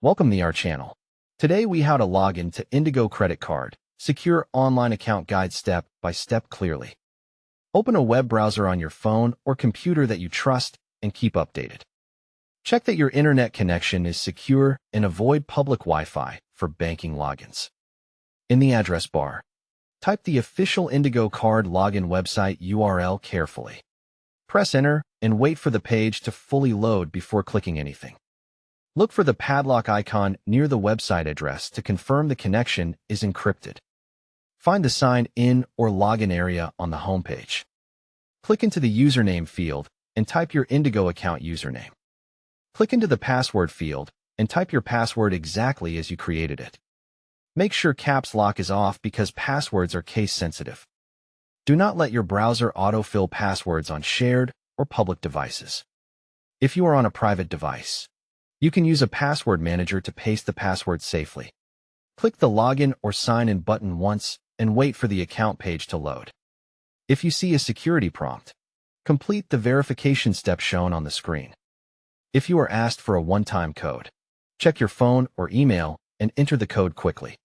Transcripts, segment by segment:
Welcome to our channel. Today we how to log into Indigo credit card, secure online account guide step by step clearly. Open a web browser on your phone or computer that you trust and keep updated. Check that your internet connection is secure and avoid public Wi-Fi for banking logins. In the address bar, type the official Indigo card login website URL carefully. Press enter and wait for the page to fully load before clicking anything. Look for the padlock icon near the website address to confirm the connection is encrypted. Find the sign in or login area on the homepage. Click into the username field and type your Indigo account username. Click into the password field and type your password exactly as you created it. Make sure caps lock is off because passwords are case sensitive. Do not let your browser autofill passwords on shared or public devices. If you are on a private device, you can use a password manager to paste the password safely. Click the login or sign in button once and wait for the account page to load. If you see a security prompt, complete the verification step shown on the screen. If you are asked for a one-time code, check your phone or email and enter the code quickly.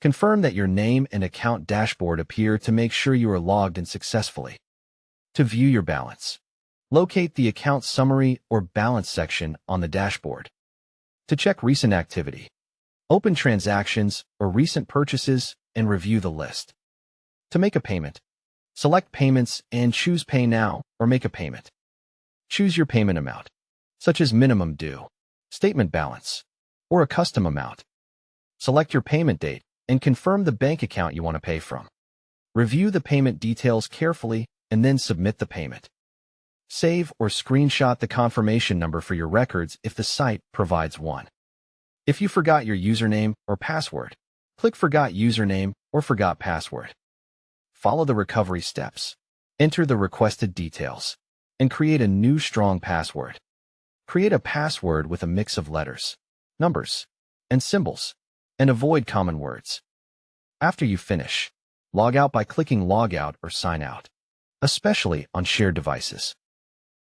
Confirm that your name and account dashboard appear to make sure you are logged in successfully. To view your balance, locate the account summary or balance section on the dashboard. To check recent activity, open transactions or recent purchases and review the list. To make a payment, select payments and choose pay now or make a payment. Choose your payment amount, such as minimum due, statement balance, or a custom amount. Select your payment date and confirm the bank account you want to pay from. Review the payment details carefully and then submit the payment. Save or screenshot the confirmation number for your records if the site provides one. If you forgot your username or password, click Forgot Username or Forgot Password. Follow the recovery steps. Enter the requested details and create a new strong password. Create a password with a mix of letters, numbers, and symbols, and avoid common words. After you finish, log out by clicking Log Out or Sign Out, especially on shared devices.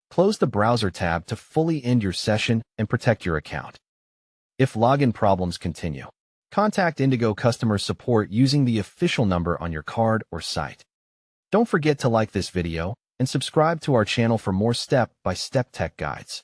Close the browser tab to fully end your session and protect your account. If login problems continue, contact Indigo customer support using the official number on your card or site. Don't forget to like this video and subscribe to our channel for more step-by-step tech guides.